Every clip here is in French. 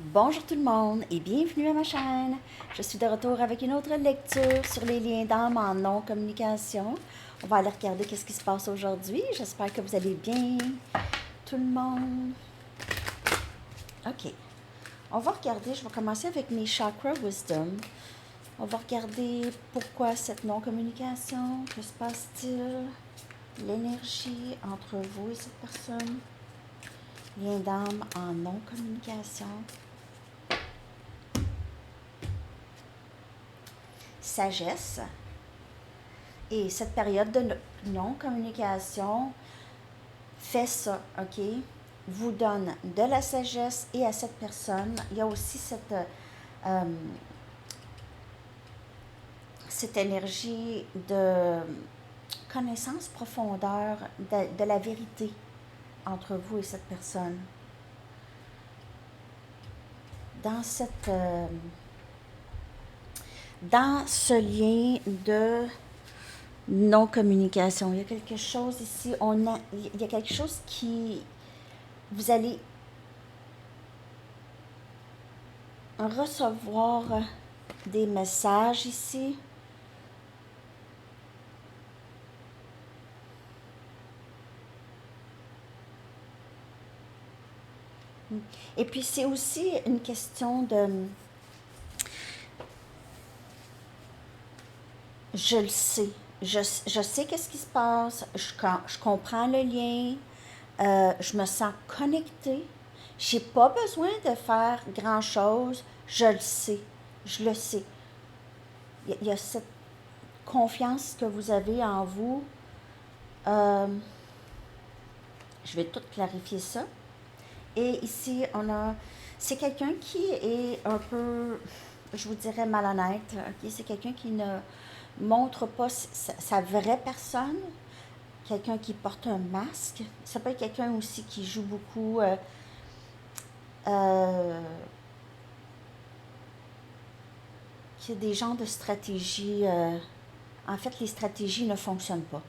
Bonjour tout le monde et bienvenue à ma chaîne. Je suis de retour avec une autre lecture sur les liens d'âme en non-communication. On va aller regarder qu'est-ce qui se passe aujourd'hui. J'espère que vous allez bien, tout le monde. Ok, on va regarder, je vais commencer avec mes chakras wisdom. On va regarder pourquoi cette non-communication, que se passe-t-il, l'énergie entre vous et cette personne, lien d'âme en non-communication. Sagesse. Et cette période de non-communication fait ça, OK? Vous donne de la sagesse et à cette personne, il y a aussi cette énergie de connaissance profondeur de la vérité entre vous et cette personne. Dans dans ce lien de non-communication. Il y a quelque chose ici, il y a quelque chose qui, vous allez recevoir des messages ici. Et puis c'est aussi une question de, je le sais, je sais qu'est-ce qui se passe, je comprends le lien, je me sens connectée. J'ai pas besoin de faire grand-chose. Je le sais. Je le sais. Il y a cette confiance que vous avez en vous. Euh, je vais tout clarifier ça. Et ici, c'est quelqu'un qui est un peu, je vous dirais, malhonnête. Okay? C'est quelqu'un qui ne montre pas sa vraie personne. Quelqu'un qui porte un masque. Ça peut être quelqu'un aussi qui joue beaucoup qui a des genres de stratégies. En fait, les stratégies ne fonctionnent pas.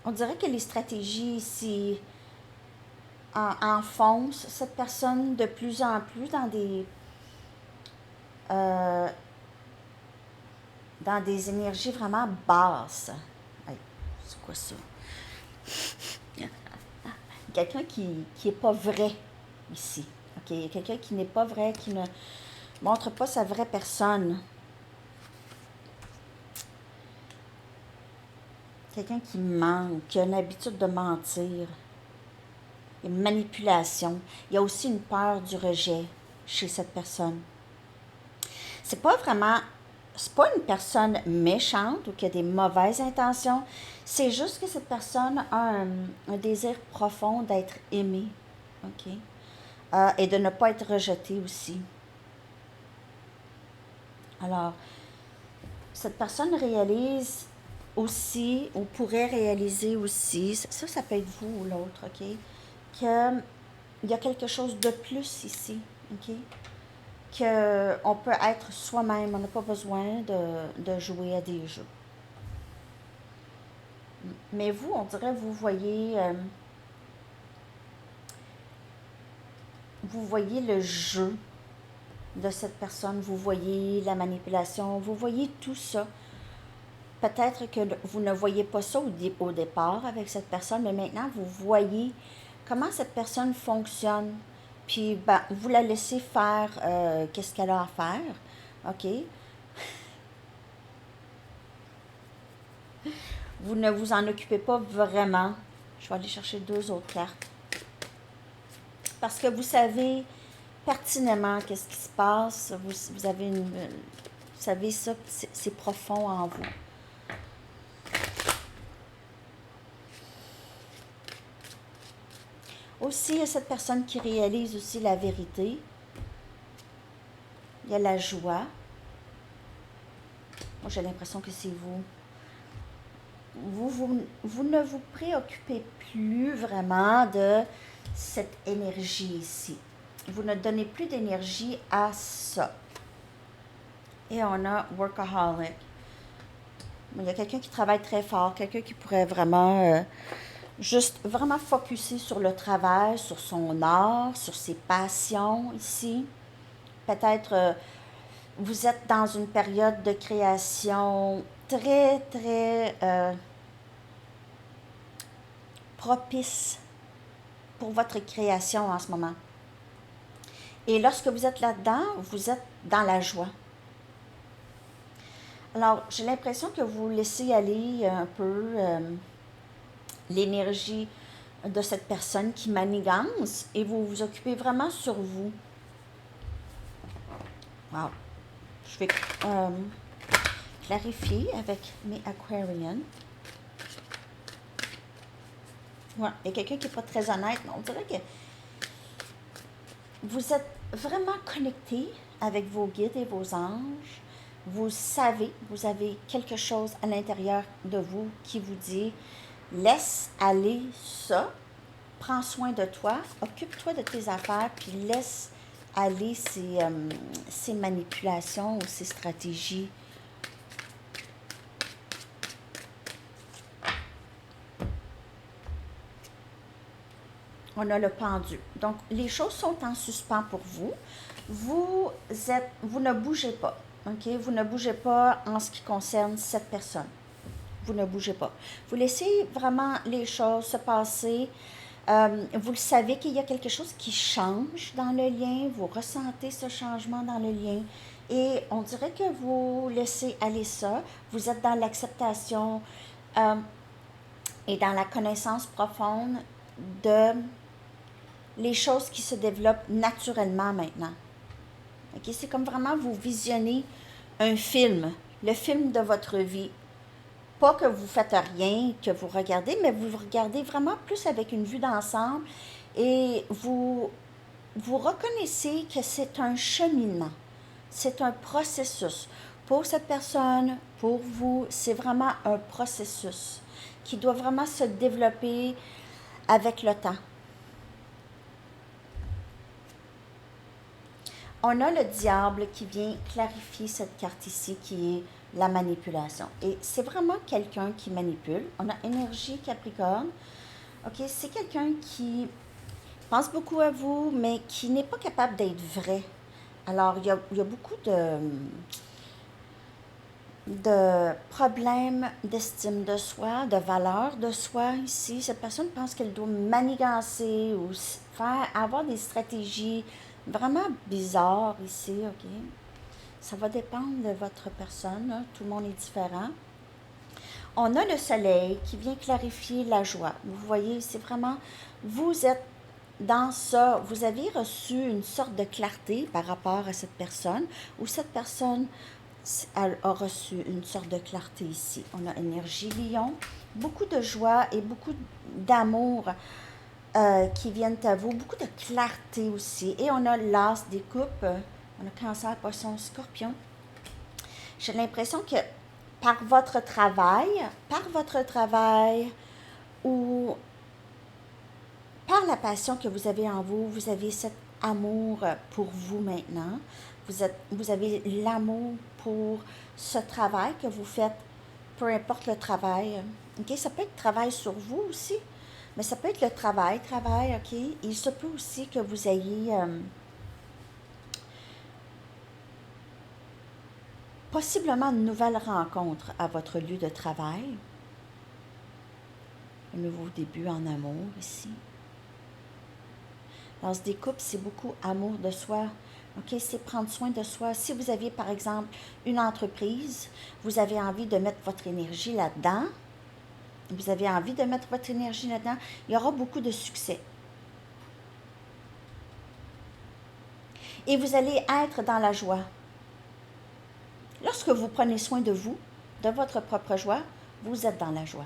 On dirait que les stratégies ici enfoncent cette personne de plus en plus euh, dans des énergies vraiment basses. Hey, c'est quoi ça? Quelqu'un qui n'est pas vrai ici. Okay? Quelqu'un qui n'est pas vrai, qui ne montre pas sa vraie personne. Quelqu'un qui ment, qui a une habitude de mentir. Une manipulation. Il y a aussi une peur du rejet chez cette personne. C'est pas une personne méchante ou qui a des mauvaises intentions. C'est juste que cette personne a un désir profond d'être aimée, ok, et de ne pas être rejetée aussi. Alors, cette personne réalise aussi, ou pourrait réaliser aussi, ça peut être vous ou l'autre, ok, qu'il y a quelque chose de plus ici, ok, qu'on peut être soi-même, on n'a pas besoin de jouer à des jeux. Mais vous, on dirait, vous voyez le jeu de cette personne, vous voyez la manipulation, vous voyez tout ça. Peut-être que vous ne voyez pas ça au départ avec cette personne, mais maintenant, vous voyez comment cette personne fonctionne. Puis, ben, vous la laissez faire qu'est-ce qu'elle a à faire, OK? Vous ne vous en occupez pas vraiment. Je vais aller chercher 2 autres cartes. Parce que vous savez pertinemment qu'est-ce qui se passe. Vous avez vous savez ça, c'est profond en vous. Aussi, il y a cette personne qui réalise aussi la vérité. Il y a la joie. Moi, j'ai l'impression que c'est vous. Vous ne vous préoccupez plus vraiment de cette énergie ici. Vous ne donnez plus d'énergie à ça. Et on a workaholic. Il y a quelqu'un qui travaille très fort, quelqu'un qui pourrait vraiment Juste vraiment focusser sur le travail, sur son art, sur ses passions ici. Peut-être vous êtes dans une période de création très, très propice pour votre création en ce moment. Et lorsque vous êtes là-dedans, vous êtes dans la joie. Alors, j'ai l'impression que vous laissez aller un peu l'énergie de cette personne qui manigance et vous vous occupez vraiment sur vous. Wow. Je vais clarifier avec mes Aquarians. Ouais, il y a quelqu'un qui n'est pas très honnête, mais on dirait que vous êtes vraiment connecté avec vos guides et vos anges. Vous savez, vous avez quelque chose à l'intérieur de vous qui vous dit « Laisse aller ça, prends soin de toi, occupe-toi de tes affaires, puis laisse aller ces manipulations ou ces stratégies. » On a le pendu. Donc, les choses sont en suspens pour vous. Vous ne bougez pas. OK? Vous ne bougez pas en ce qui concerne cette personne. Vous ne bougez pas. Vous laissez vraiment les choses se passer. Vous le savez qu'il y a quelque chose qui change dans le lien. Vous ressentez ce changement dans le lien. Et on dirait que vous laissez aller ça. Vous êtes dans l'acceptation et dans la connaissance profonde de les choses qui se développent naturellement maintenant. Okay? C'est comme vraiment vous visionnez un film, le film de votre vie. Pas que vous faites rien, que vous regardez, mais vous regardez vraiment plus avec une vue d'ensemble et vous reconnaissez que c'est un cheminement, c'est un processus. Pour cette personne, pour vous, c'est vraiment un processus qui doit vraiment se développer avec le temps. On a le diable qui vient clarifier cette carte ici qui est la manipulation. Et c'est vraiment quelqu'un qui manipule. On a énergie Capricorne. OK, c'est quelqu'un qui pense beaucoup à vous, mais qui n'est pas capable d'être vrai. Alors, il y a beaucoup de problèmes d'estime de soi, de valeur de soi ici. Cette personne pense qu'elle doit manigancer ou avoir des stratégies vraiment bizarres ici, OK? Ça va dépendre de votre personne, hein. Tout le monde est différent. On a le soleil qui vient clarifier la joie. Vous voyez, c'est vraiment, vous êtes dans ça, vous avez reçu une sorte de clarté par rapport à cette personne, ou cette personne elle a reçu une sorte de clarté ici. On a énergie lion, beaucoup de joie et beaucoup d'amour qui viennent à vous, beaucoup de clarté aussi. Et on a l'as des coupes, on a cancer, poisson, scorpion. J'ai l'impression que par votre travail ou par la passion que vous avez en vous, vous avez cet amour pour vous maintenant. Vous avez l'amour pour ce travail que vous faites, peu importe le travail. OK? Ça peut être travail sur vous aussi, mais ça peut être le travail, OK? Il se peut aussi que vous ayez possiblement une nouvelle rencontre à votre lieu de travail. Un nouveau début en amour ici. Dans ce découpe, c'est beaucoup amour de soi. OK, c'est prendre soin de soi. Si vous aviez, par exemple, une entreprise, vous avez envie de mettre votre énergie là-dedans, il y aura beaucoup de succès. Et vous allez être dans la joie. Lorsque vous prenez soin de vous, de votre propre joie, vous êtes dans la joie.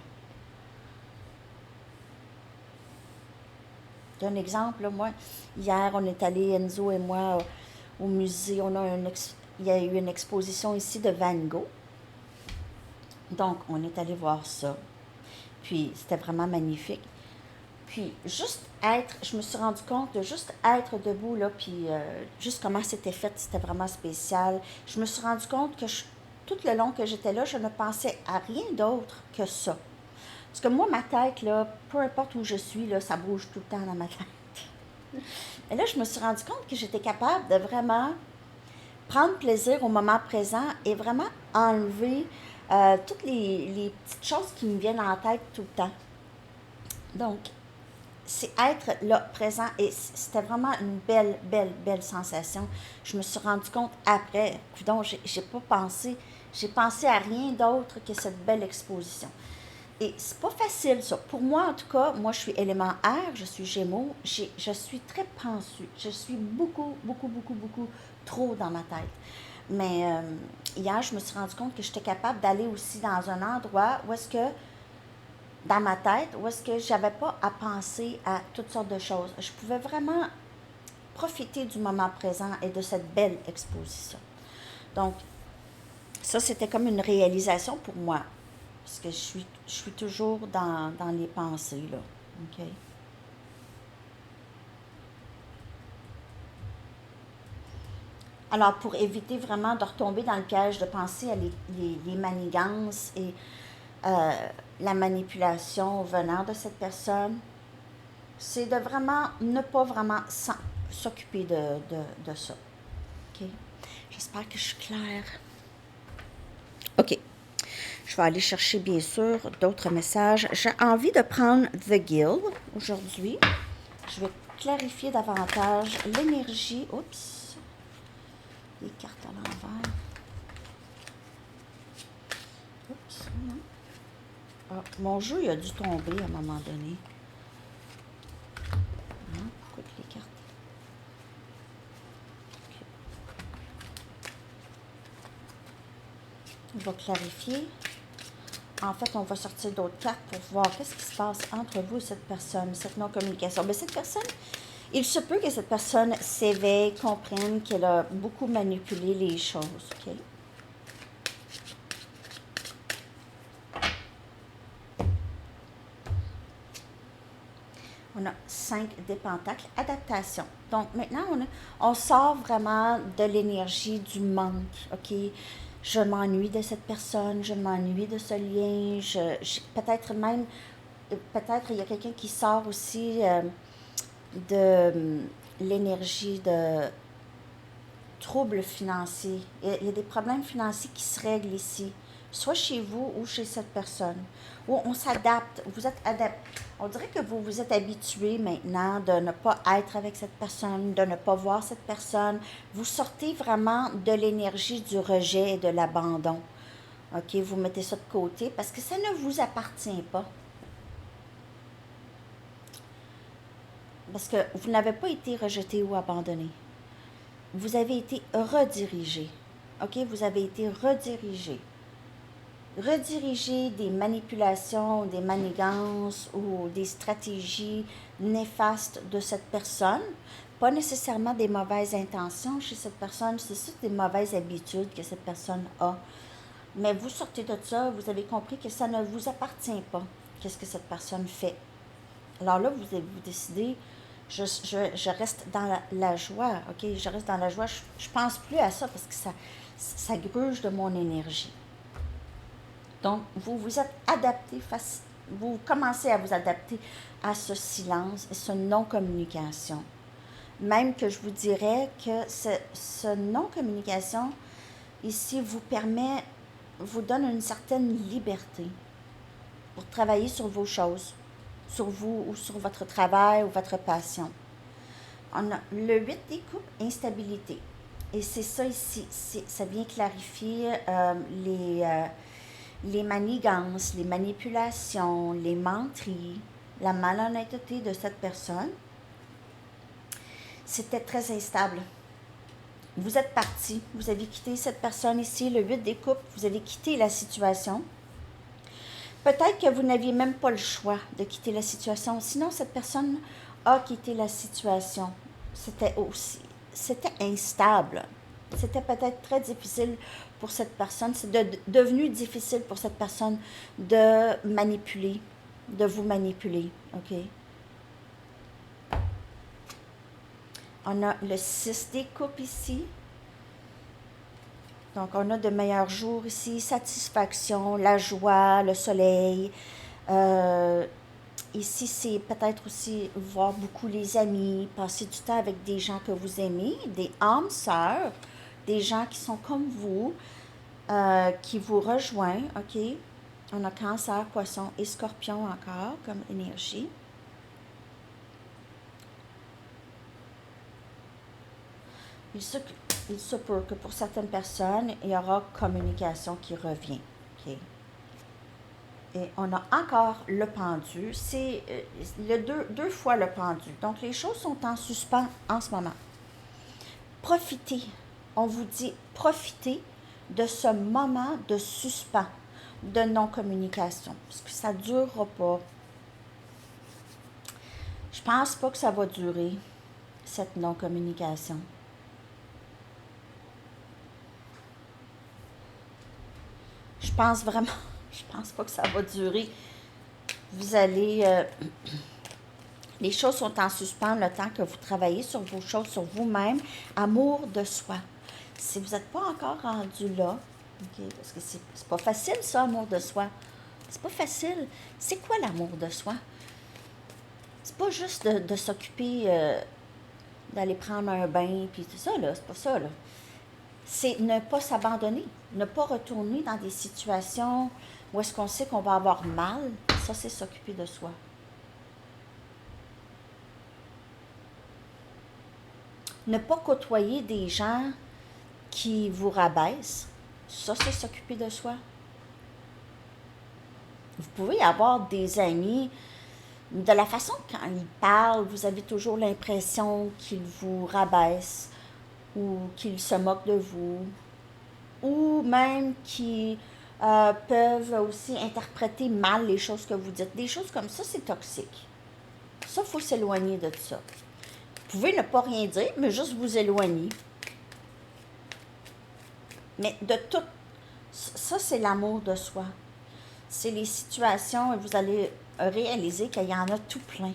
J'ai un exemple, moi, hier, on est allé, Enzo et moi, au musée. Il y a eu une exposition ici de Van Gogh. Donc, on est allé voir ça. Puis, c'était vraiment magnifique. Puis, je me suis rendu compte de juste être debout, là, puis juste comment c'était fait, c'était vraiment spécial. Je me suis rendu compte que tout le long que j'étais là, je ne pensais à rien d'autre que ça. Parce que moi, ma tête, là, peu importe où je suis, là, ça bouge tout le temps dans ma tête. Et là, je me suis rendu compte que j'étais capable de vraiment prendre plaisir au moment présent et vraiment enlever toutes les petites choses qui me viennent en tête tout le temps. Donc, c'est être là, présent, et c'était vraiment une belle, belle, belle sensation. Je me suis rendu compte après, donc j'ai pas pensé, j'ai pensé à rien d'autre que cette belle exposition. Et c'est pas facile, ça. Pour moi, en tout cas, moi, je suis élément air, je suis Gémeaux, je suis très pensue. Je suis beaucoup, beaucoup, beaucoup, beaucoup trop dans ma tête. Mais hier, je me suis rendu compte que j'étais capable d'aller aussi dans un endroit où est-ce que, dans ma tête, où est-ce que j'avais pas à penser à toutes sortes de choses. Je pouvais vraiment profiter du moment présent et de cette belle exposition. Donc, ça, c'était comme une réalisation pour moi. Parce que je suis toujours dans les pensées, là. OK? Alors, pour éviter vraiment de retomber dans le piège de penser à les manigances et euh, la manipulation venant de cette personne, c'est de vraiment ne pas vraiment s'occuper de ça. OK? J'espère que je suis claire. OK. Je vais aller chercher, bien sûr, d'autres messages. J'ai envie de prendre The Guild aujourd'hui. Je vais clarifier davantage l'énergie. Oups! Les cartes à l'envers. Oups! Non. Ah, mon jeu, il a dû tomber à un moment donné. Non, pourquoi les cartes? Okay. Je vais clarifier. En fait, on va sortir d'autres cartes pour voir qu'est-ce qui se passe entre vous et cette personne, cette non-communication. Mais cette personne, il se peut que cette personne s'éveille, comprenne qu'elle a beaucoup manipulé les choses. OK? On a 5 des pentacles, adaptation. Donc maintenant, on sort vraiment de l'énergie du manque. OK? Je m'ennuie de cette personne, je m'ennuie de ce lien, peut-être même, peut-être il y a quelqu'un qui sort aussi de l'énergie de troubles financiers. Il y a des problèmes financiers qui se règlent ici, soit chez vous ou chez cette personne. Où on s'adapte, vous êtes adapté. On dirait que vous vous êtes habitué maintenant de ne pas être avec cette personne, de ne pas voir cette personne. Vous sortez vraiment de l'énergie du rejet et de l'abandon. OK, vous mettez ça de côté parce que ça ne vous appartient pas. Parce que vous n'avez pas été rejeté ou abandonné. Vous avez été redirigé. OK? Vous avez été redirigé. Rediriger des manipulations, des manigances ou des stratégies néfastes de cette personne. Pas nécessairement des mauvaises intentions chez cette personne, c'est juste des mauvaises habitudes que cette personne a. Mais vous sortez de ça, vous avez compris que ça ne vous appartient pas. Qu'est-ce que cette personne fait? Alors là, vous décidez, je reste dans la joie, OK? Je reste dans la joie. Je pense plus à ça parce que ça gruge de mon énergie. Donc, vous vous êtes adapté, vous commencez à vous adapter à ce silence et ce non-communication. Même que je vous dirais que ce non-communication, ici, vous donne une certaine liberté pour travailler sur vos choses, sur vous ou sur votre travail ou votre passion. On a le 8 des coupes, instabilité. Et c'est ça ici, ça vient clarifier les manigances, les manipulations, les menteries, la malhonnêteté de cette personne. C'était très instable. Vous êtes parti, vous avez quitté cette personne ici, le 8 des coupes, vous avez quitté la situation. Peut-être que vous n'aviez même pas le choix de quitter la situation. Sinon, cette personne a quitté la situation. C'était instable. C'était peut-être très difficile pour cette personne. C'est devenu difficile pour cette personne de manipuler, de vous manipuler. OK? On a le 6 des coupes ici. Donc, on a de meilleurs jours ici, satisfaction, la joie, le soleil, Euh, Ici, c'est peut-être aussi voir beaucoup les amis, passer du temps avec des gens que vous aimez, des âmes sœurs, des gens qui sont comme vous, qui vous rejoignent, OK? On a Cancer, Poisson et Scorpion encore comme énergie. Il se, il se peut que pour certaines personnes, il y aura communication qui revient, OK? Et on a encore le pendu. C'est deux fois le pendu. Donc, les choses sont en suspens en ce moment. Profitez. On vous dit, profitez de ce moment de suspens, de non-communication. Parce que ça ne durera pas. Je pense pas que ça va durer, cette non-communication. Je pense vraiment, je pense pas que ça va durer. Vous allez, les choses sont en suspens le temps que vous travaillez sur vos choses, sur vous-même. Amour de soi. Si vous n'êtes pas encore rendu là, OK, parce que c'est pas facile ça, amour de soi. C'est pas facile. C'est quoi l'amour de soi? C'est pas juste de s'occuper, d'aller prendre un bain, puis tout ça, là. C'est pas ça, là. C'est ne pas s'abandonner, ne pas retourner dans des situations où est-ce qu'on sait qu'on va avoir mal. Ça, c'est s'occuper de soi. Ne pas côtoyer des gens qui vous rabaissent. Ça, c'est s'occuper de soi. Vous pouvez avoir des amis, de la façon quand ils parlent, vous avez toujours l'impression qu'ils vous rabaissent ou qu'ils se moquent de vous ou même qui peuvent aussi interpréter mal les choses que vous dites. Des choses comme ça, c'est toxique. Ça, il faut s'éloigner de ça. Vous pouvez ne pas rien dire, mais juste vous éloigner. Mais de tout, ça, c'est l'amour de soi. C'est les situations et vous allez réaliser qu'il y en a tout plein.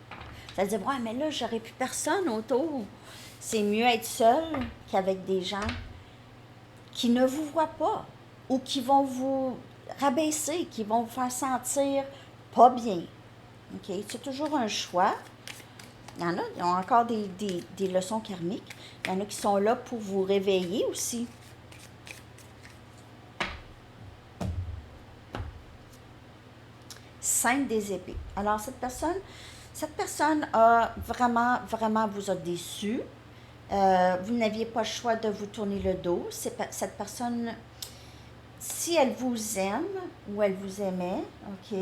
Vous allez dire, ouais, mais là, j'aurais plus personne autour. C'est mieux être seul qu'avec des gens qui ne vous voient pas ou qui vont vous rabaisser, qui vont vous faire sentir pas bien. OK? C'est toujours un choix. Il y en a, ils ont encore des leçons karmiques. Il y en a qui sont là pour vous réveiller aussi. Cinq des épées. Alors, cette personne a vraiment, vraiment vous a déçu. Vous n'aviez pas le choix de vous tourner le dos. Cette personne, si elle vous aime ou elle vous aimait, OK,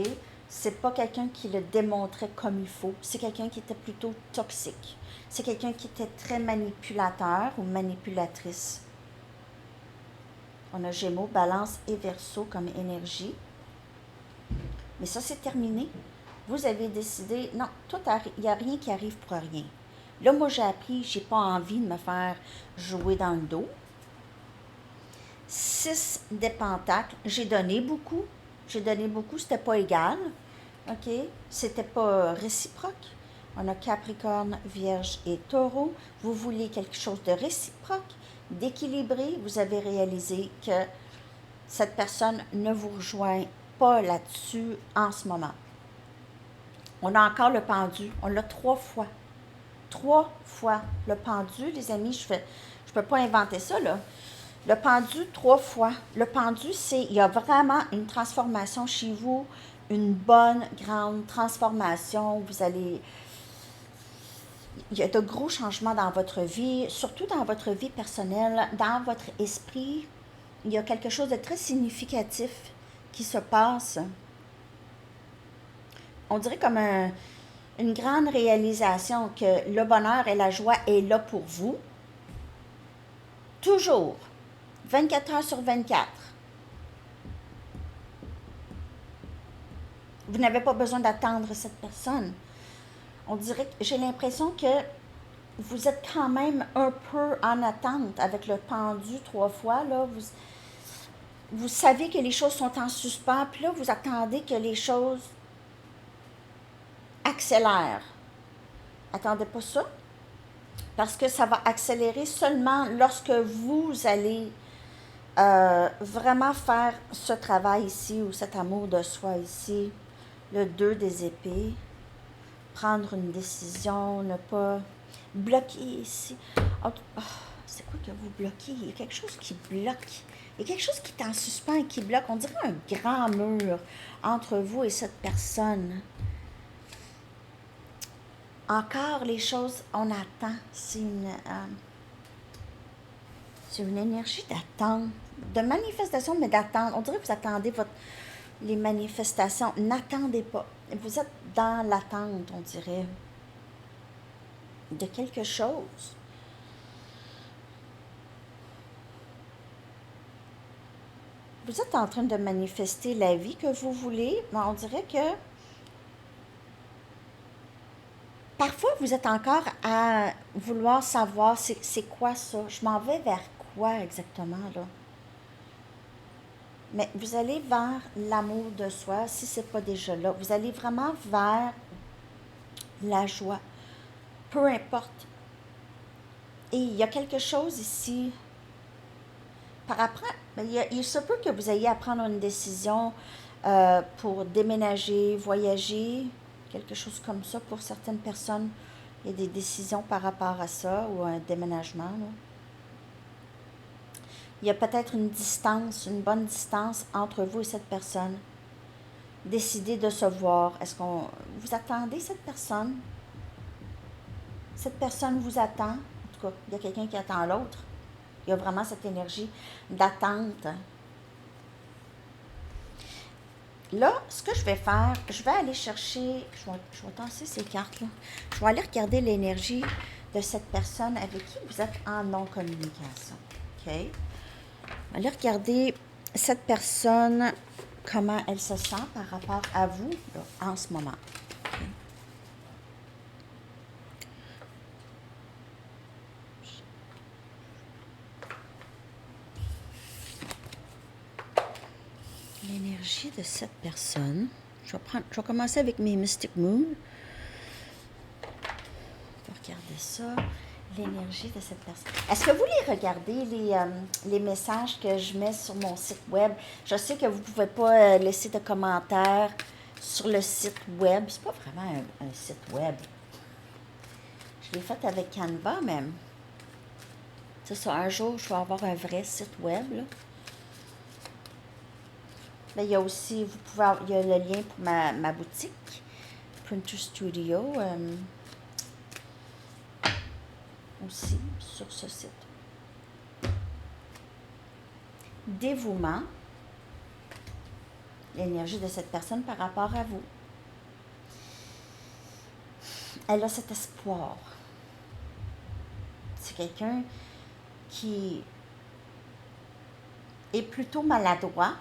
c'est pas quelqu'un qui le démontrait comme il faut. C'est quelqu'un qui était plutôt toxique. C'est quelqu'un qui était très manipulateur ou manipulatrice. On a Gémeaux, Balance et Verseau comme énergie. Mais ça, c'est terminé. Vous avez décidé, non, il n'y a rien qui arrive pour rien. Là, moi, j'ai appris, j'ai pas envie de me faire jouer dans le dos. 6 des pentacles, j'ai donné beaucoup. C'était pas égal. OK? C'était pas réciproque. On a Capricorne, Vierge et Taureau. Vous voulez quelque chose de réciproque, d'équilibré. Vous avez réalisé que cette personne ne vous rejoint pas là-dessus en ce moment. On a encore le pendu. On l'a 3 fois. 3 fois le pendu, les amis. Je peux pas inventer ça, là. Le pendu 3 fois. Le pendu, il y a vraiment une transformation chez vous, une bonne, grande transformation. Il y a de gros changements dans votre vie, surtout dans votre vie personnelle, dans votre esprit. Il y a quelque chose de très significatif qui se passe. On dirait comme une grande réalisation que le bonheur et la joie est là pour vous. Toujours. 24 heures sur 24. Vous n'avez pas besoin d'attendre cette personne. On dirait que j'ai l'impression que vous êtes quand même un peu en attente avec le pendu 3 fois. Là, vous savez que les choses sont en suspens, puis là, vous attendez que les choses accélèrent. Attendez pas ça, parce que ça va accélérer seulement lorsque vous allez Vraiment faire ce travail ici ou cet amour de soi ici, le 2 des épées, prendre une décision, ne pas bloquer ici. Oh, oh, c'est quoi que vous bloquez? Il y a quelque chose qui bloque. Il y a quelque chose qui est en suspens et qui bloque. On dirait un grand mur entre vous et cette personne. Encore les choses, on attend. C'est une énergie d'attente, de manifestation, mais d'attente. On dirait que vous attendez les manifestations. N'attendez pas. Vous êtes dans l'attente, on dirait, de quelque chose. Vous êtes en train de manifester la vie que vous voulez, mais on dirait que parfois vous êtes encore à vouloir savoir c'est quoi ça. Je m'en vais vers quoi exactement là? Mais vous allez vers l'amour de soi, si ce n'est pas déjà là. Vous allez vraiment vers la joie, peu importe. Et il y a quelque chose ici. Par après, il se peut que vous ayez à prendre une décision pour déménager, voyager, quelque chose comme ça pour certaines personnes. Il y a des décisions par rapport à ça ou un déménagement. Là. Il y a peut-être une distance, une bonne distance entre vous et cette personne. Décidez de se voir. Est-ce qu'on vous attendez cette personne? Cette personne vous attend. En tout cas, il y a quelqu'un qui attend l'autre. Il y a vraiment cette énergie d'attente. Là, ce que je vais faire, je vais aller chercher, je vais tasser ces cartes-là. Je vais aller regarder l'énergie de cette personne avec qui vous êtes en non-communication. OK? Je vais aller regarder cette personne, comment elle se sent par rapport à vous là, en ce moment. Okay? L'énergie de cette personne. Je vais commencer avec mes Mystic Moon. On va regarder ça. L'énergie de cette personne. Est-ce que vous les regardez, les messages que je mets sur mon site web? Je sais que vous ne pouvez pas laisser de commentaires sur le site web. C'est pas vraiment un site web. Je l'ai fait avec Canva même. C'est ça, un jour, je vais avoir un vrai site web. Là. Là, il y a aussi, il y a le lien pour ma boutique, Printer Studio, aussi sur ce site. Dévouement, l'énergie de cette personne par rapport à vous. Elle a cet espoir. C'est quelqu'un qui est plutôt maladroit.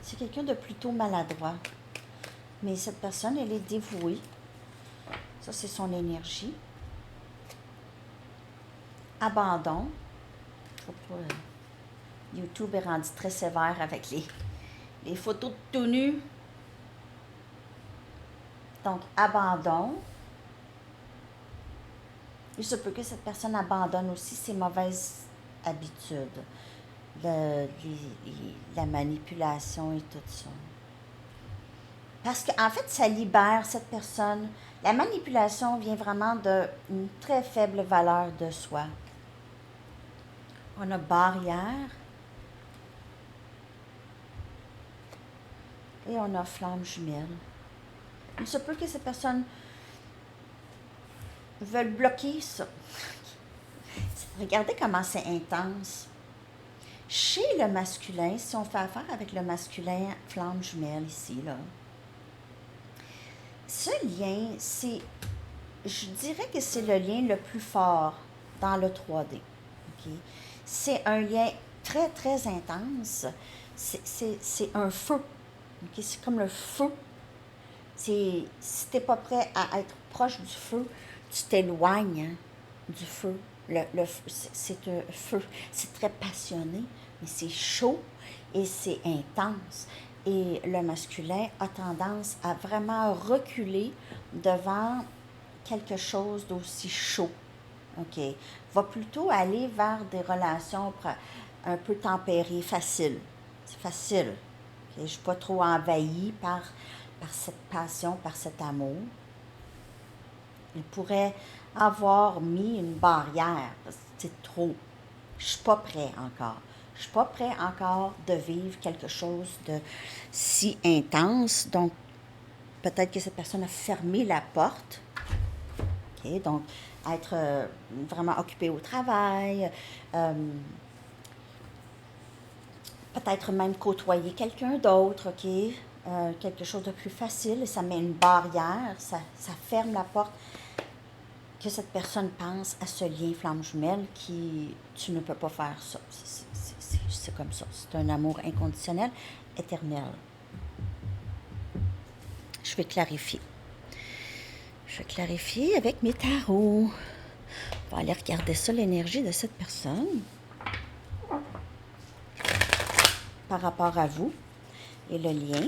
C'est quelqu'un de plutôt maladroit. Mais cette personne, elle est dévouée. Ça, c'est son énergie. Abandon. YouTube est rendu très sévère avec les photos de tout nu. Donc, abandon. Il se peut que cette personne abandonne aussi ses mauvaises habitudes. La manipulation et tout ça. Parce qu'en fait, ça libère cette personne. La manipulation vient vraiment d'une très faible valeur de soi. On a barrière. Et on a flamme jumelle. Il se peut que cette personne veuille bloquer ça. Regardez comment c'est intense. Chez le masculin, si on fait affaire avec le masculin flamme jumelle ici, là, ce lien, je dirais que c'est le lien le plus fort dans le 3D. Okay? C'est un lien très, très intense. C'est un feu. Okay? C'est comme le feu. Si tu n'es pas prêt à être proche du feu, tu t'éloignes du feu. C'est un feu. C'est très passionné, mais c'est chaud et c'est intense. Et le masculin a tendance à vraiment reculer devant quelque chose d'aussi chaud. OK? Va plutôt aller vers des relations un peu tempérées, faciles. C'est facile. Okay? Je ne suis pas trop envahie par cette passion, par cet amour. Il pourrait avoir mis une barrière, parce que c'est trop. Je ne suis pas prêt encore. Je ne suis pas prêt encore de vivre quelque chose de si intense. Donc, peut-être que cette personne a fermé la porte. OK? Donc, être vraiment occupé au travail. Peut-être même côtoyer quelqu'un d'autre, OK? Quelque chose de plus facile. Et ça met une barrière. Ça ferme la porte. Que cette personne pense à ce lien flamme jumelle qui, tu ne peux pas faire ça. C'est comme ça. C'est un amour inconditionnel, éternel. Je vais clarifier. Je vais clarifier avec mes tarots. On va aller regarder ça, l'énergie de cette personne par rapport à vous et le lien.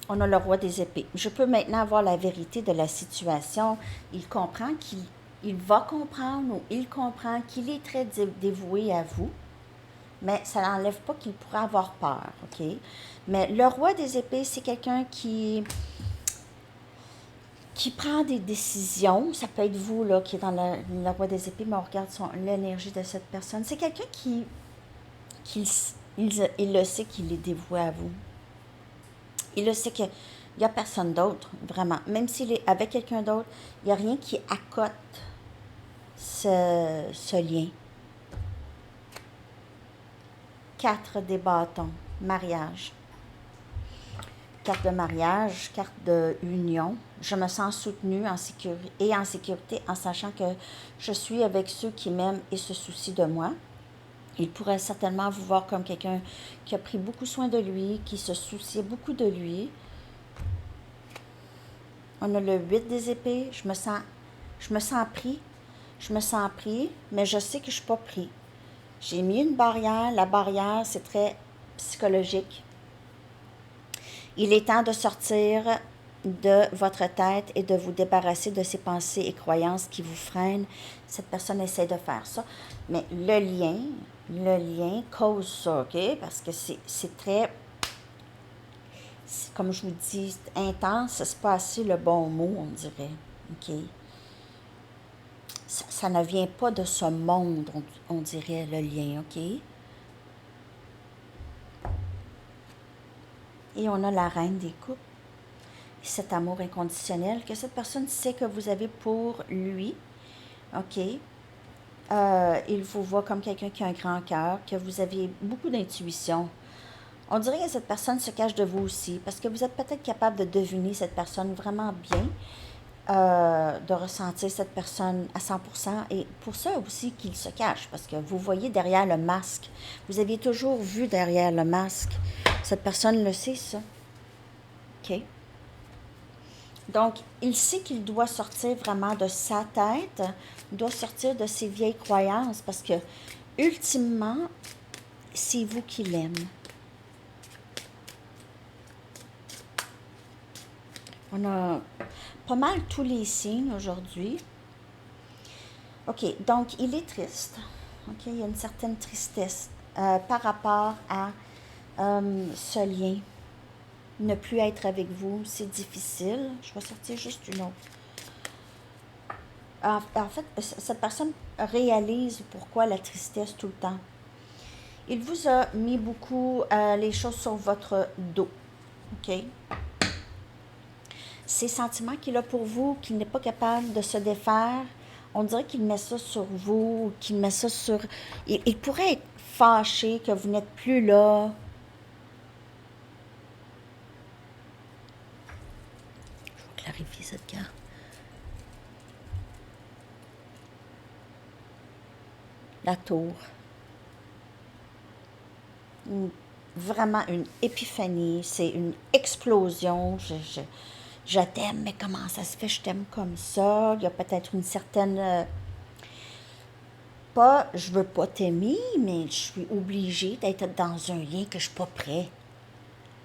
On a le roi des épées. Je peux maintenant avoir la vérité de la situation. Il comprend qu'il va comprendre ou il comprend qu'il est très dévoué à vous, mais ça n'enlève pas qu'il pourrait avoir peur, OK? Mais le roi des épées, c'est quelqu'un qui prend des décisions. Ça peut être vous là, qui est dans le roi des épées, mais on regarde l'énergie de cette personne. C'est quelqu'un il le sait qu'il est dévoué à vous. Il le sait qu'il n'y a personne d'autre, vraiment. Même s'il est avec quelqu'un d'autre, il n'y a rien qui accote ce lien. 4 des bâtons, mariage. Carte de mariage, carte de union. Je me sens soutenue en sécurité en sachant que je suis avec ceux qui m'aiment et se soucient de moi. Il pourrait certainement vous voir comme quelqu'un qui a pris beaucoup soin de lui, qui se souciait beaucoup de lui. On a le 8 des épées. Je me sens pris. Je me sens pris, mais je sais que je ne suis pas pris. J'ai mis une barrière. La barrière, c'est très psychologique. Il est temps de sortir de votre tête et de vous débarrasser de ces pensées et croyances qui vous freinent. Cette personne essaie de faire ça. Mais le lien cause ça, OK? Parce que c'est très, comme je vous dis, intense. C'est pas assez le bon mot, on dirait. OK? Ça ne vient pas de ce monde, on dirait, le lien, OK? Et on a la reine des coupes. Cet amour inconditionnel que cette personne sait que vous avez pour lui, OK? Il vous voit comme quelqu'un qui a un grand cœur, que vous avez beaucoup d'intuition. On dirait que cette personne se cache de vous aussi, parce que vous êtes peut-être capable de deviner cette personne vraiment bien, de ressentir cette personne à 100%, et pour ça aussi qu'il se cache, parce que vous voyez derrière le masque. Vous aviez toujours vu derrière le masque. Cette personne le sait, ça. OK? Donc, il sait qu'il doit sortir vraiment de sa tête, il doit sortir de ses vieilles croyances, parce que, ultimement, c'est vous qui l'aimez. On a pas mal tous les signes aujourd'hui. OK, donc il est triste. OK, il y a une certaine tristesse par rapport à ce lien. Ne plus être avec vous, c'est difficile. Je vais sortir juste une autre. En fait, cette personne réalise pourquoi la tristesse tout le temps. Il vous a mis beaucoup les choses sur votre dos. OK? Ces sentiments qu'il a pour vous, qu'il n'est pas capable de se défaire, on dirait qu'il met ça sur vous, qu'il met ça sur... Il pourrait être fâché que vous n'êtes plus là. Je vais clarifier cette carte. La tour. Vraiment une épiphanie, c'est une explosion. Je t'aime, mais comment ça se fait, je t'aime comme ça? Il y a peut-être une certaine... pas, je veux pas t'aimer, mais je suis obligée d'être dans un lien que je suis pas prêt.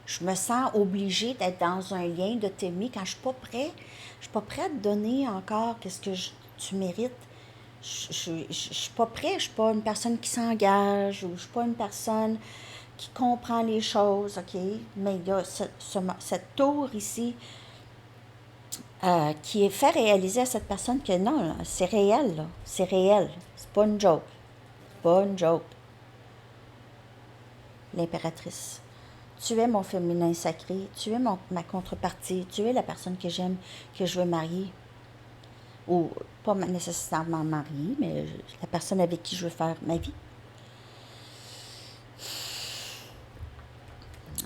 Je me sens obligée d'être dans un lien, de t'aimer quand je suis pas prêt. Je suis pas prête à te donner encore qu'est-ce que tu mérites. Je suis pas prêt, je suis pas une personne qui s'engage ou je suis pas une personne qui comprend les choses, OK? Mais il y a cette tour ici qui est fait réaliser à cette personne que non, là, c'est réel, là. C'est réel. C'est pas une joke. Pas une joke. L'impératrice. Tu es mon féminin sacré, tu es ma contrepartie, tu es la personne que j'aime, que je veux marier. Ou pas nécessairement marier, mais la personne avec qui je veux faire ma vie.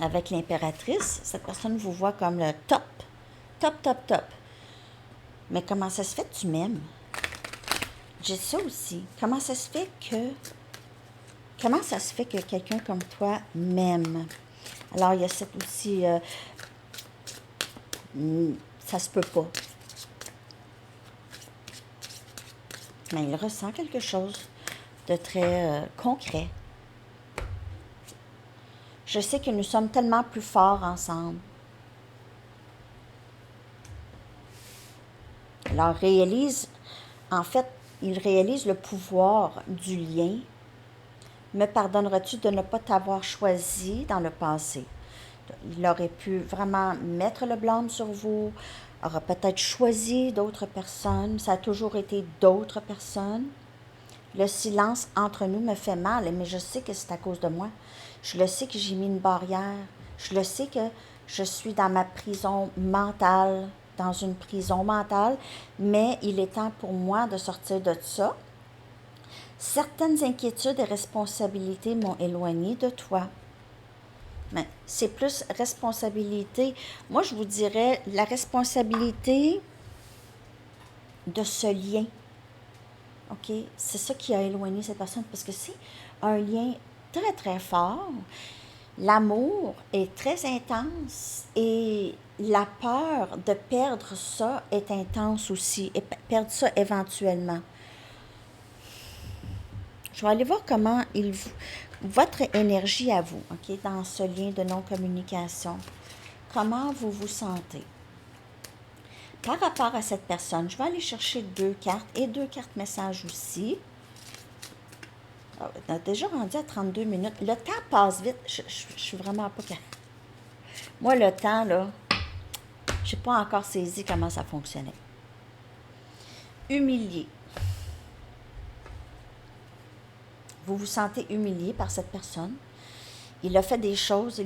Avec l'impératrice, cette personne vous voit comme le top. Top, top, top. Mais comment ça se fait que tu m'aimes? J'ai ça aussi. Comment ça se fait que quelqu'un comme toi m'aime? Alors, il y a cette aussi... ça se peut pas. Mais il ressent quelque chose de très concret. Je sais que nous sommes tellement plus forts ensemble. Alors, il réalise le pouvoir du lien. Me pardonneras-tu de ne pas t'avoir choisi dans le passé? Il aurait pu vraiment mettre le blâme sur vous, aurait peut-être choisi d'autres personnes. Ça a toujours été d'autres personnes. Le silence entre nous me fait mal, mais je sais que c'est à cause de moi. Je le sais que j'ai mis une barrière. Je le sais que je suis dans ma prison mentale, dans une prison mentale, mais il est temps pour moi de sortir de ça. Certaines inquiétudes et responsabilités m'ont éloigné de toi. Mais c'est plus responsabilité. Moi, je vous dirais la responsabilité de ce lien. OK? C'est ça qui a éloigné cette personne parce que c'est un lien très, très fort. L'amour est très intense et la peur de perdre ça est intense aussi, et perdre ça éventuellement. Je vais aller voir comment votre énergie à vous, OK, dans ce lien de non-communication. Comment vous vous sentez? Par rapport à cette personne, je vais aller chercher 2 cartes et 2 cartes messages aussi. On a déjà rendu à 32 minutes. Le temps passe vite. Je suis vraiment pas capable. Moi, le temps, là, je n'ai pas encore saisi comment ça fonctionnait. Humilié. Vous vous sentez humilié par cette personne. Il vous a fait des choses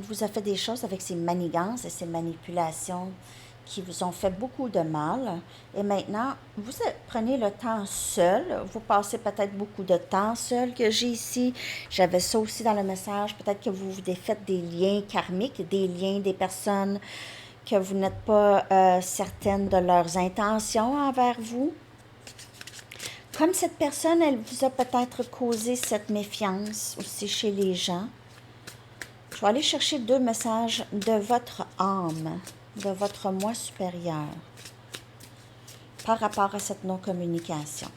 avec ses manigances et ses manipulations qui vous ont fait beaucoup de mal. Et maintenant, vous prenez le temps seul. Vous passez peut-être beaucoup de temps seul que j'ai ici. J'avais ça aussi dans le message. Peut-être que vous vous défaites des liens karmiques, des liens des personnes que vous n'êtes pas certaine de leurs intentions envers vous. Comme cette personne, elle vous a peut-être causé cette méfiance aussi chez les gens. Je vais aller chercher 2 messages de votre âme, de votre moi supérieur, par rapport à cette non-communication.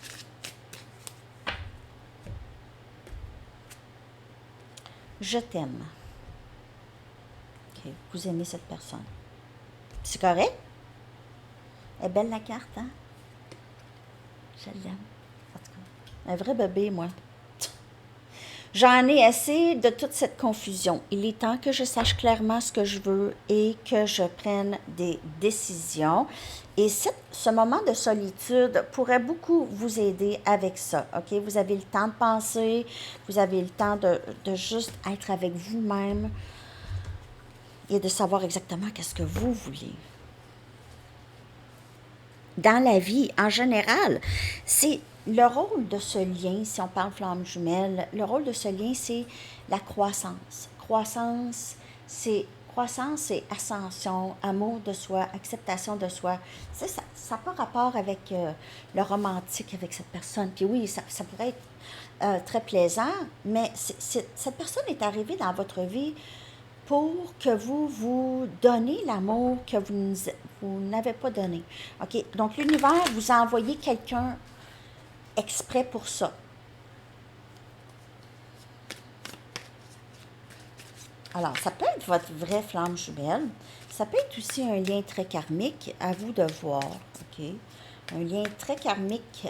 Je t'aime. OK, vous aimez cette personne. C'est correct? Elle est belle la carte, hein? Je l'aime. En tout cas, un vrai bébé, moi. J'en ai assez de toute cette confusion. Il est temps que je sache clairement ce que je veux et que je prenne des décisions. Et ce moment de solitude pourrait beaucoup vous aider avec ça. OK? Vous avez le temps de penser, vous avez le temps de juste être avec vous-même et de savoir exactement qu'est-ce que vous voulez. Dans la vie, en général, c'est le rôle de ce lien, si on parle flamme jumelle, le rôle de ce lien, c'est la croissance. Croissance, c'est ascension, amour de soi, acceptation de soi. Ça n'a pas rapport avec le romantique avec cette personne. Puis oui, ça pourrait être très plaisant, mais cette personne est arrivée dans votre vie pour que vous vous donnez l'amour que vous n'avez pas donné. OK? Donc, l'univers vous a envoyé quelqu'un exprès pour ça. Alors, ça peut être votre vraie flamme jumelle. Ça peut être aussi un lien très karmique, à vous de voir. OK? Un lien très karmique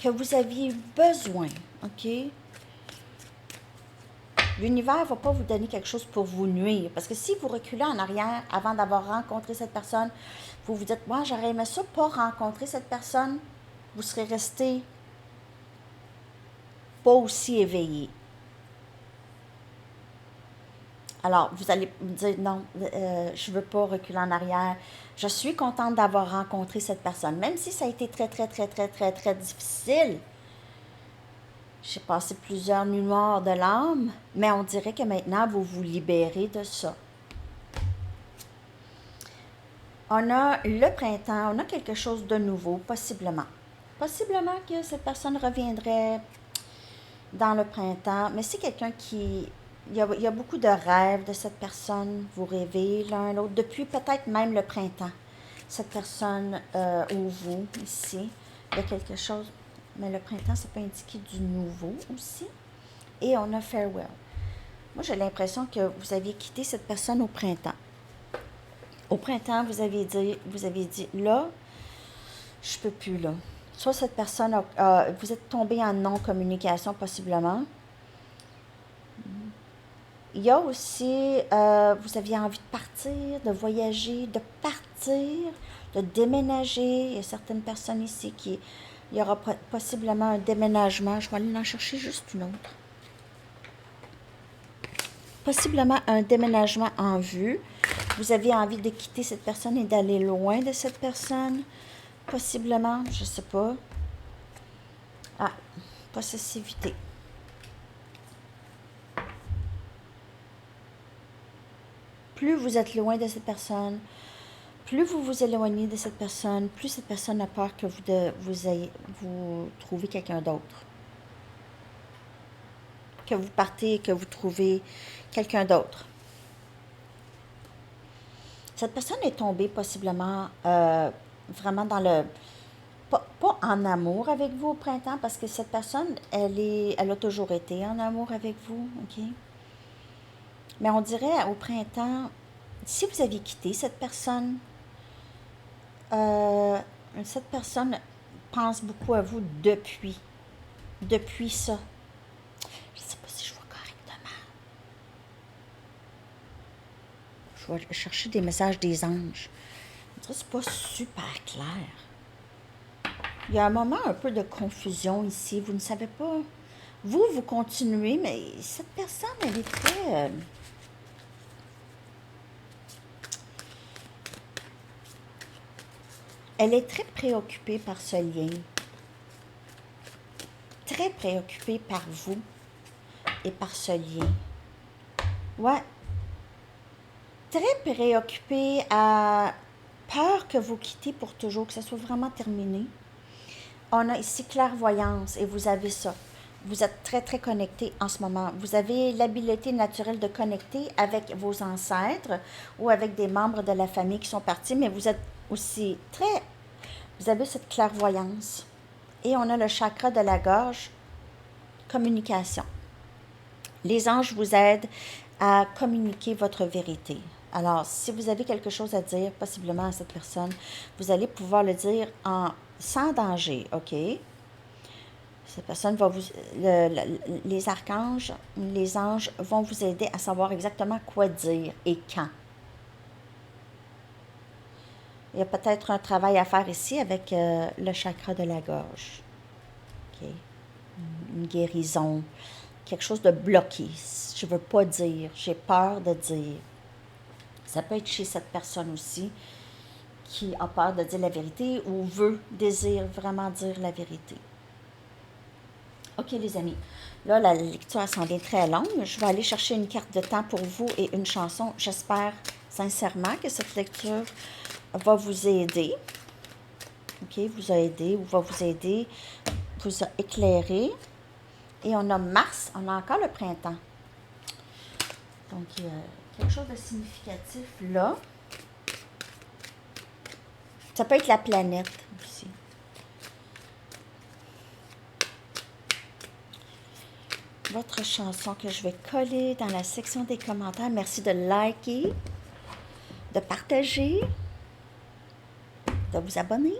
que vous aviez besoin. OK? L'univers ne va pas vous donner quelque chose pour vous nuire. Parce que si vous reculez en arrière avant d'avoir rencontré cette personne, vous vous dites, moi, j'aurais aimé ça pas rencontrer cette personne, vous serez resté pas aussi éveillé. Alors, vous allez me dire, non, je ne veux pas reculer en arrière. Je suis contente d'avoir rencontré cette personne. Même si ça a été très, très, très, très, très, très difficile. J'ai passé plusieurs nuits noires de l'âme, mais on dirait que maintenant, vous vous libérez de ça. On a le printemps, on a quelque chose de nouveau, possiblement. Possiblement que cette personne reviendrait dans le printemps, mais c'est quelqu'un qui... Il y a beaucoup de rêves de cette personne, vous rêvez l'un l'autre, depuis peut-être même le printemps. Cette personne ou vous, ici, il y a quelque chose, mais le printemps, ça peut indiquer du nouveau aussi. Et on a farewell. Moi, j'ai l'impression que vous aviez quitté cette personne au printemps. Au printemps, vous aviez dit, là, je peux plus, là. Soit cette personne, vous êtes tombé en non-communication, possiblement. Il y a aussi, vous aviez envie de partir, de voyager, de partir, de déménager. Il y a certaines personnes ici il y aura possiblement un déménagement. Je vais aller en chercher juste une autre. Possiblement un déménagement en vue. Vous aviez envie de quitter cette personne et d'aller loin de cette personne. Possiblement, je ne sais pas. Ah, possessivité. Plus vous êtes loin de cette personne, plus vous vous éloignez de cette personne, plus cette personne a peur que vous trouvez quelqu'un d'autre. Que vous partez et que vous trouvez quelqu'un d'autre. Cette personne est tombée possiblement vraiment dans le... Pas en amour avec vous au printemps, parce que cette personne, elle a toujours été en amour avec vous, OK? Mais on dirait au printemps, si vous aviez quitté cette personne pense beaucoup à vous depuis ça. Je ne sais pas si je vois correctement. Je vais chercher des messages des anges. C'est pas super clair. Il y a un moment un peu de confusion ici. Vous ne savez pas. Vous continuez, mais cette personne, elle est très... elle est très préoccupée par ce lien. Très préoccupée par vous et par ce lien. Ouais. Très préoccupée à peur que vous quittez pour toujours, que ça soit vraiment terminé. On a ici clairvoyance et vous avez ça. Vous êtes très, très connecté en ce moment. Vous avez l'habileté naturelle de connecter avec vos ancêtres ou avec des membres de la famille qui sont partis, mais vous êtes aussi très... Vous avez cette clairvoyance. Et on a le chakra de la gorge, communication. Les anges vous aident à communiquer votre vérité. Alors, si vous avez quelque chose à dire, possiblement à cette personne, vous allez pouvoir le dire sans danger, OK? Cette personne va vous... les archanges, les anges vont vous aider à savoir exactement quoi dire et quand. Il y a peut-être un travail à faire ici avec le chakra de la gorge. OK? Une guérison, quelque chose de bloqué. Je ne veux pas dire, j'ai peur de dire. Ça peut être chez cette personne aussi qui a peur de dire la vérité ou désire vraiment dire la vérité. OK, les amis. Là, la lecture s'en vient très longue. Je vais aller chercher une carte de temps pour vous et une chanson. J'espère sincèrement que cette lecture va vous aider. OK, vous a aidé ou va vous aider, vous a éclairé. Et on a Mars, on a encore le printemps. Donc, quelque chose de significatif là. Ça peut être la planète aussi. Votre chanson que je vais coller dans la section des commentaires. Merci de liker, de partager, de vous abonner.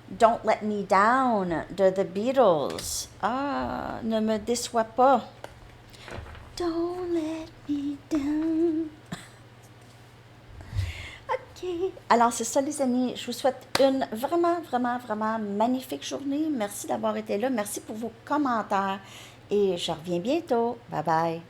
Don't Let Me Down de The Beatles. Ah, ne me déçois pas. Don't let me down. OK. Alors, c'est ça, les amis. Je vous souhaite une vraiment, vraiment, vraiment magnifique journée. Merci d'avoir été là. Merci pour vos commentaires. Et je reviens bientôt. Bye bye.